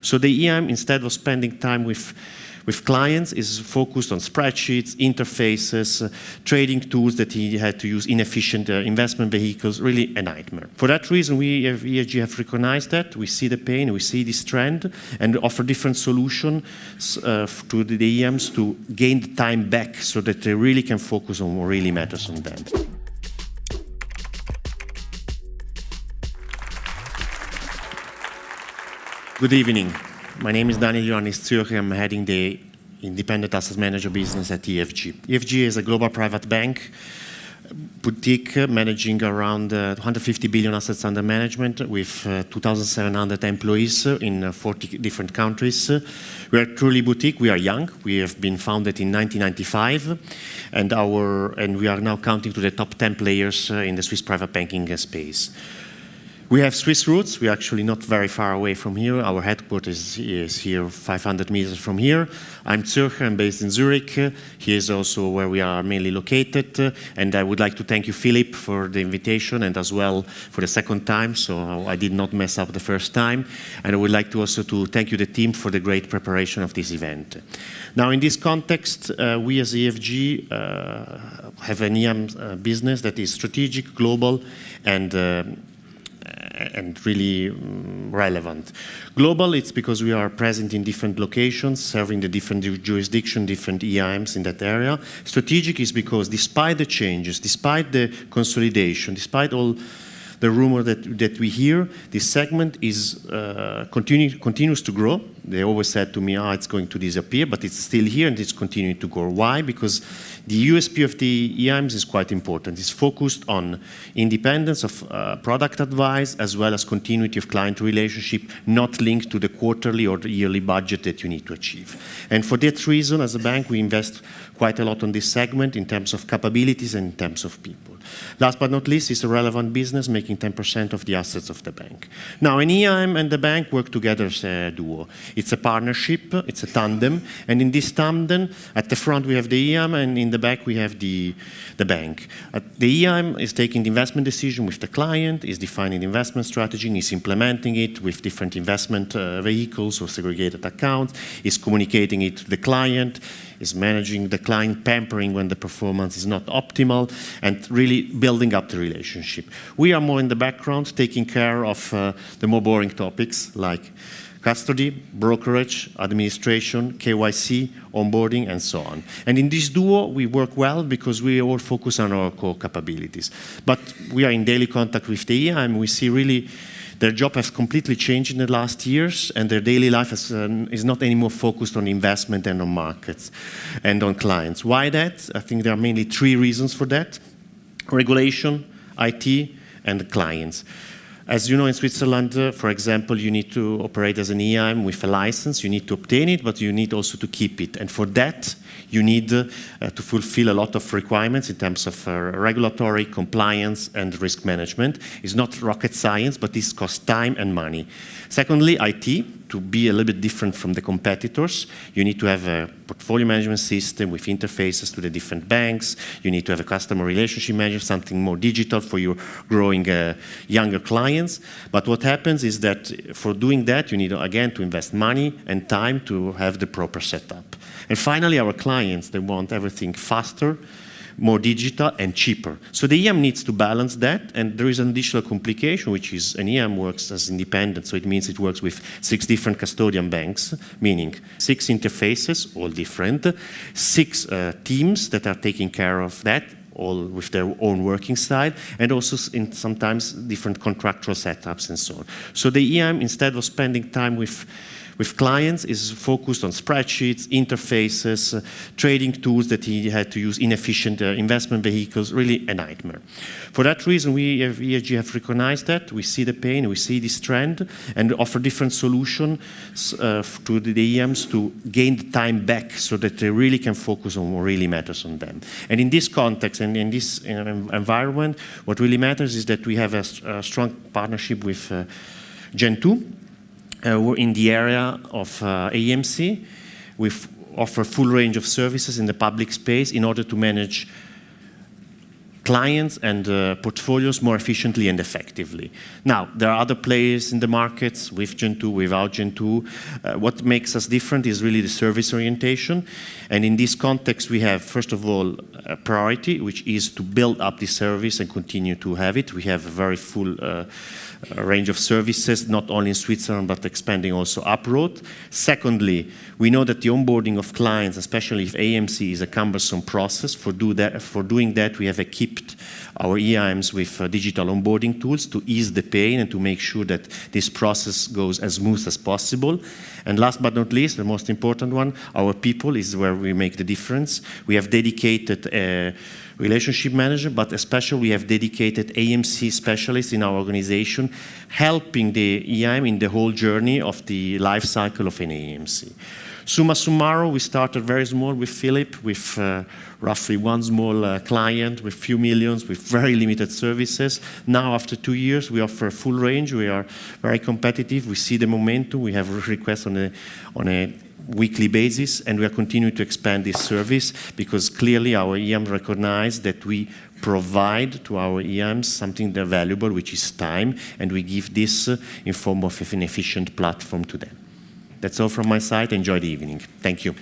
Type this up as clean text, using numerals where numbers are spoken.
So the EAM, instead of spending time with clients, is focused on spreadsheets, interfaces, trading tools that he had to use, inefficient investment vehicles, really a nightmare. For that reason, we at EFG have recognized that. We see the pain, we see this trend, and offer different solutions to the EAMs to gain the time back so that they really can focus on what really matters on them. Good evening. My name is Ioanis Zuercher. I'm heading the independent asset manager business at EFG. EFG is a global private bank boutique managing around 150 billion assets under management with 2,700 employees in 40 different countries. We are truly boutique. We are young. We have been founded in 1995, and we are now counting to the top 10 players in the Swiss private banking space. We have Swiss roots. We're actually not very far away from here. Our headquarters is here 500 meters from here. I'm Zuercher. I'm based in Zurich. Here is also where we are mainly located. And I would like to thank you, Philip, for the invitation and as well for the second time. So I did not mess up the first time. And I would like to also to thank you, the team, for the great preparation of this event. Now, in this context, we as EFG have an EAM business that is strategic, global, and really relevant. Global, it's because we are present in different locations, serving the different jurisdictions, different EIMs in that area. Strategic is because despite the changes, despite the consolidation, despite all the rumor that we hear, this segment is continues to grow. They always said to me, it's going to disappear, but it's still here and it's continuing to grow. Why? Because the USP of the EIMs is quite important. It's focused on independence of product advice as well as continuity of client relationship, not linked to the quarterly or the yearly budget that you need to achieve. And for that reason, as a bank, we invest quite a lot on this segment in terms of capabilities and in terms of people. Last but not least, it's a relevant business, making 10% of the assets of the bank. Now, an EIM and the bank work together as a duo. It's a partnership, it's a tandem, and in this tandem, at the front we have the EIM, and in the back we have the bank. The EIM is taking the investment decision with the client, is defining the investment strategy, is implementing it with different investment vehicles or segregated accounts, is communicating it to the client, is managing the client, pampering when the performance is not optimal, and really building up the relationship. We are more in the background, taking care of the more boring topics like custody, brokerage, administration, KYC, onboarding, and so on. And in this duo, we work well because we all focus on our core capabilities. But we are in daily contact with the EIM. We see really their job has completely changed in the last years, and their daily life is not anymore focused on investment and on markets and on clients. Why that? I think there are mainly three reasons for that: regulation, IT, and the clients. As you know, in Switzerland, for example, you need to operate as an EIM with a license. You need to obtain it, but you need also to keep it. And for that, you need to fulfill a lot of requirements in terms of regulatory, compliance, and risk management. It's not rocket science, but this costs time and money. Secondly, IT. To be a little bit different from the competitors, you need to have a portfolio management system with interfaces to the different banks. You need to have a customer relationship manager, something more digital for your growing younger clients. But what happens is that for doing that, you need, again, to invest money and time to have the proper setup. And finally, our clients, they want everything faster, more digital, and cheaper. So the EIM needs to balance that, and there is an additional complication, which is an EIM works as independent, so it means it works with 6 different custodian banks, meaning 6 interfaces, all different, 6 teams that are taking care of that, all with their own working style, and also in sometimes different contractual setups and so on. So the EIM, instead of spending time with clients, is focused on spreadsheets, interfaces, trading tools that he had to use, inefficient investment vehicles, really a nightmare. For that reason, we at EFG have recognized that. We see the pain, we see this trend, and offer different solutions to the EIMs to gain the time back so that they really can focus on what really matters on them. And in this context and in this environment, what really matters is that we have a strong partnership with Gen 2. We're in the area of AMC. We offer full range of services in the public space in order to manage clients and portfolios more efficiently and effectively. Now, there are other players in the markets with Gen 2, without Gen 2. What makes us different is really the service orientation. And in this context, we have, first of all, a priority, which is to build up the service and continue to have it. We have a very full range of services, not only in Switzerland, but expanding also abroad. Secondly, we know that the onboarding of clients, especially if AMC, is a cumbersome process. For doing that, we have equipped our EIMs with digital onboarding tools to ease the pain and to make sure that this process goes as smooth as possible. And last but not least, the most important one, our people is where we make the difference. We have dedicated relationship manager, but especially we have dedicated AMC specialists in our organization, helping the EIM in the whole journey of the life cycle of an AMC. Summa summarum, we started very small with Philip, with roughly one small client, with few millions, with very limited services. Now, after 2 years, we offer a full range. We are very competitive. We see the momentum. We have requests on a weekly basis, and we are continuing to expand this service because clearly our EIMs recognize that we provide to our EIMs something they're valuable, which is time, and we give this in form of an efficient platform to them. That's all from my side. Enjoy the evening. Thank you.